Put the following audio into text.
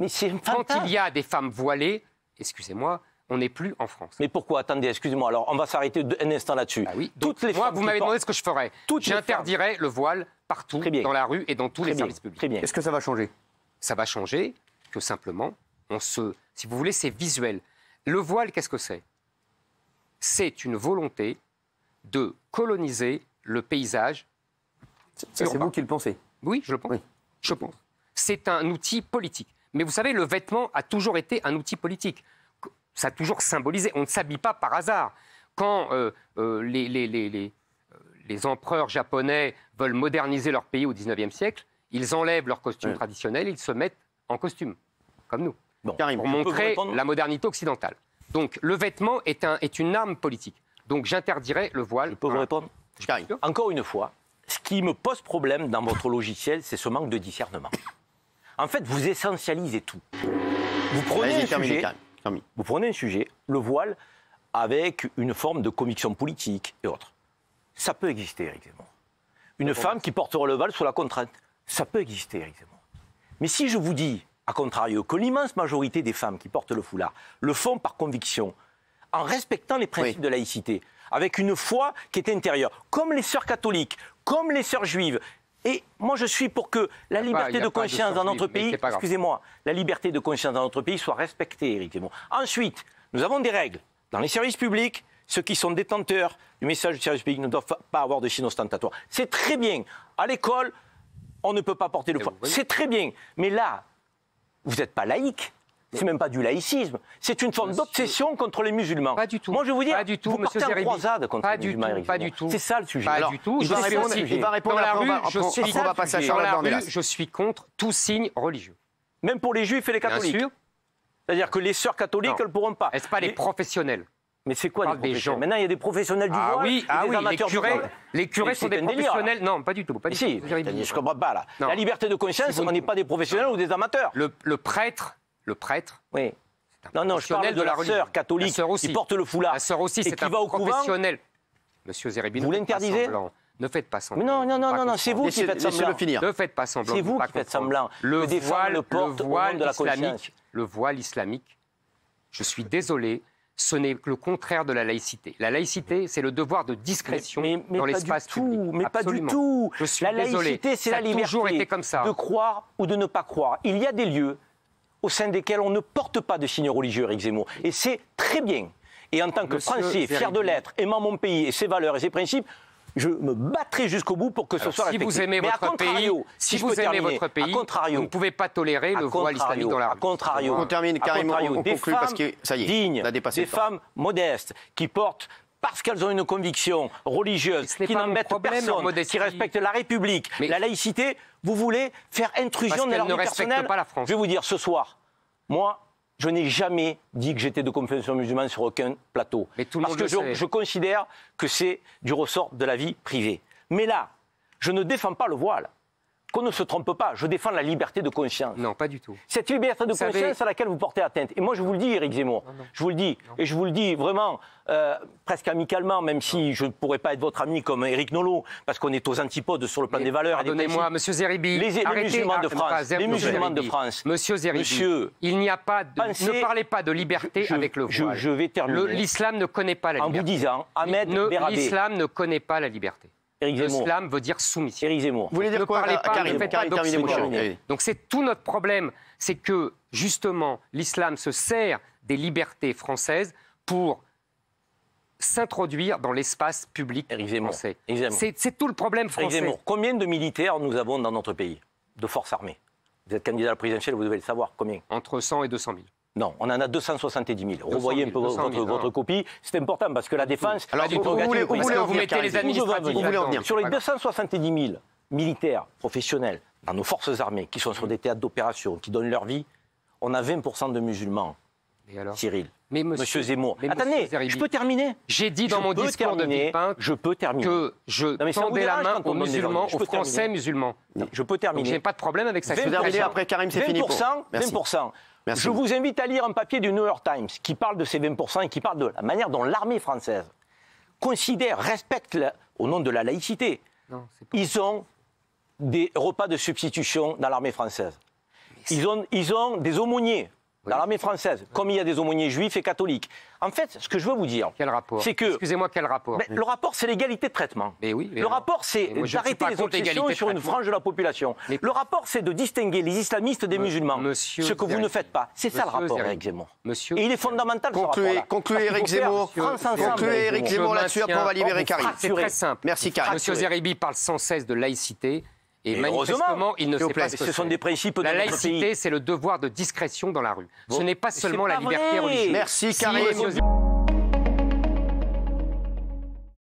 Mais c'est un Quand fantasme. il y a des femmes voilées, excusez-moi, on n'est plus en France. Mais pourquoi? Attendez, excusez-moi. Alors, on va s'arrêter un instant là-dessus. Ah oui. Toutes les moi, femmes vous qui m'avez portent- demandé ce que je ferais. Toutes les J'interdirais le voile partout, Très bien. dans la rue et dans tous les Très bien, services publics. très bien. Est-ce que ça va changer? Ça va changer que simplement, si vous voulez, c'est visuel. Le voile, qu'est-ce que c'est? C'est une volonté de coloniser le paysage. Ça, c'est urbain. vous qui le pensez? Oui, je le pense. Oui. Je pense. C'est un outil politique. Mais vous savez, le vêtement a toujours été un outil politique. Ça a toujours symbolisé. On ne s'habille pas par hasard. Quand les empereurs japonais veulent moderniser leur pays au XIXe siècle, ils enlèvent leurs costumes traditionnels, ils se mettent en costume, comme nous, Bon, Karim, pour je peux vous montrer répondre la modernité occidentale. Donc le vêtement est une arme politique. Donc j'interdirais le voile. Je peux vous répondre? Karim. Encore une fois, ce qui me pose problème dans votre logiciel, c'est ce manque de discernement. En fait, vous essentialisez tout. Vous prenez Vas-y, un terminez, sujet, Karim. Termine. vous prenez un sujet, le voile, avec une forme de conviction politique et autres. Ça peut exister, Éric Zemmour. Une femme qui portera le voile sous la contrainte, ça peut exister, Éric Zemmour. Mais si je vous dis, à contrario, que l'immense majorité des femmes qui portent le foulard le font par conviction, en respectant les principes de laïcité, avec une foi qui est intérieure, comme les sœurs catholiques, comme les sœurs juives. Et moi, je suis pour que la liberté de conscience dans notre pays, excusez-moi, la liberté de conscience dans notre pays soit respectée, Éric Zemmour. Ensuite, nous avons des règles. Dans les services publics, ceux qui sont détenteurs du message du service public ne doivent pas avoir de signes ostentatoires. C'est très bien. À l'école, on ne peut pas porter le foulard. C'est très bien. Mais là, vous n'êtes pas laïque. C'est même pas du laïcisme. C'est une forme d'obsession contre les musulmans. Pas du tout. Moi, je vais vous dire, pas du tout, vous monsieur partez en Zeribi. croisade contre Pas les du musulmans, tout, Éric pas Zemmour. du tout. C'est ça le sujet. Pas Alors, du tout. il va répondre, il va répondre Dans la après, rue, on va passer à dans Charlotte la Dornelas. rue, je suis contre tout signe religieux. Même pour les juifs et les Bien catholiques. sûr. C'est-à-dire que les sœurs catholiques, Non. elles ne pourront pas. Est-ce pas les professionnels? Mais c'est quoi On les parle des professionnels? gens. Maintenant, il y a des professionnels du voile et des amateurs du voile. les curés sont C'est des un délire, professionnels. Non, pas du tout. Pas du Si, tout. je ne comprends pas là. Non. La liberté de conscience, on n'est pas des professionnels ou des amateurs. Le prêtre, Oui. c'est un Non, je parle professionnel de la religion. sœur catholique La sœur aussi. qui porte le foulard La sœur aussi, et c'est qui un va au couvent. professionnel. Monsieur Zeribi, Vous ne faites pas l'interdisez? semblant. Ne faites pas semblant. Mais non, Pas c'est vous comprendre. qui faites Laissez-le semblant. finir. Ne faites pas semblant. C'est de vous pas qui faites comprendre. semblant. Le Que des femmes le portent au nom de la conscience. islamique, le voile islamique, je suis désolé, ce n'est que le contraire de la laïcité. La laïcité, c'est le devoir de discrétion Mais dans pas l'espace du tout, public. mais Absolument. pas du tout. Je suis la désolé. laïcité, c'est Ça la a toujours liberté été comme ça. de croire ou de ne pas croire. Il y a des lieux au sein desquels on ne porte pas de signes religieux, Éric Zemmour. Et c'est très bien. Et en tant que Monsieur Français, fier Zeribi. de l'être, aimant mon pays et ses valeurs et ses principes, je me battrai jusqu'au bout pour que ce Alors, soit si respecté. vous aimez Mais à votre contrario, pays, si je vous peux aimez terminer, votre pays, à contrario, vous ne pouvez pas tolérer le voile islamique dans la rue. à contrario, On termine, à Karim, contrario, on des conclut parce que ça y est, dignes, on a dépassé des le temps. femmes modestes qui portent parce qu'elles ont une conviction religieuse, Ce n'est qui pas mon n'embêtent problème, leur personne, modestie. qui respectent la République, Mais- la laïcité, vous voulez faire intrusion Parce dans leur qu'elles vie ne respectent personnelle. pas la France. Je vais vous dire, ce soir, moi, je n'ai jamais dit que j'étais de confession musulmane sur aucun plateau. Mais tout le parce monde que le sait. je considère que c'est du ressort de la vie privée. Mais là, je ne défends pas le voile. Qu'on ne se trompe pas, je défends la liberté de conscience. Non, pas du tout. Cette liberté de Vous savez- conscience à laquelle vous portez atteinte. Et moi, je vous le dis, Éric Zemmour, je vous le dis, et je vous le dis vraiment, presque amicalement, même si je ne pourrais pas être votre ami comme Éric Nolot, parce qu'on est aux antipodes sur le plan Mais des valeurs et des pardonnez-moi, principes. Monsieur Zeribi. Les arrêtez- musulmans de ah, France, pas les Monsieur musulmans de Zeribi. France. Monsieur Zeribi, Monsieur, il n'y a pas de, pensez- ne parlez pas de liberté avec le voile. je vais terminer. L'islam ne connaît pas la En vous liberté. disant, Ahmed Berabé, L'islam ne connaît pas la liberté. Éric Zemmour, L'islam veut dire soumission. Éric Zemmour. Vous voulez dire Ne quoi, parlez pas, Karim, ne faites pas Karim, terminez, mon cher. d'occident. Allez. Donc c'est tout notre problème, c'est que justement l'islam se sert des libertés françaises pour s'introduire dans l'espace public Éric Zemmour. français. Éric Zemmour. C'est tout le problème Éric français. Zemmour, combien de militaires nous avons dans notre pays, de forces armées? Vous êtes candidat à la présidentielle, vous devez le savoir. Combien? Entre 100 et 200 000. Non, on en a 270 000. Revoyez un peu 200 000, votre non. copie. C'est important parce que la défense. Alors, c'est où prérogative voulez- du où président. voulez en vous venir, mettez les Karim administratifs Où voulez en là-dedans. venir Sur les C'est pas 270 000 militaires professionnels dans nos forces armées qui sont sur des théâtres d'opération, qui donnent leur vie, on a 20% de musulmans, Et alors Cyril. Mais Monsieur Zemmour. mais Attendez, monsieur Zeribi, je peux terminer. j'ai dit dans Je mon peux discours de terminer, Villepinte je peux terminer. que je mais ça vous tendais la dérange main quand on aux donne des musulmans, ordres. Je aux peux Français terminer. musulmans. Je peux Donc terminer. j'ai pas de problème avec ça. Vous terminez après, Karim, c'est fini pour 20%, Merci. 20%. Merci. Je vous invite à lire un papier du New York Times qui parle de ces 20% et qui parle de la manière dont l'armée française considère, respecte, au nom de la laïcité, Non, c'est pas- ils ont des repas de substitution dans l'armée française. Ils ont des aumôniers dans l'armée française, comme il y a des aumôniers juifs et catholiques. En fait, ce que je veux vous dire, quel rapport? C'est que... Excusez-moi, quel rapport? Le rapport, c'est l'égalité de traitement. Mais oui, le rapport, c'est d'arrêter les obsessions sur une frange de la population. Le rapport, c'est de distinguer les islamistes des musulmans. Ce que vous ne faites pas. C'est ça le rapport, Éric Zemmour. Et il est fondamental, ce rapport-là. Concluez, Éric Zemmour. Concluez, Éric Zemmour, là-dessus, après on va libérer Karim. C'est très simple. Merci, Karim. Monsieur Zeribi parle sans cesse de laïcité. Et manifestement, il ne sait pas ce que ce sont des principes de la notre pays. laïcité, c'est le devoir de discrétion dans la rue. Ce n'est pas seulement la liberté religieuse. Merci, Karim.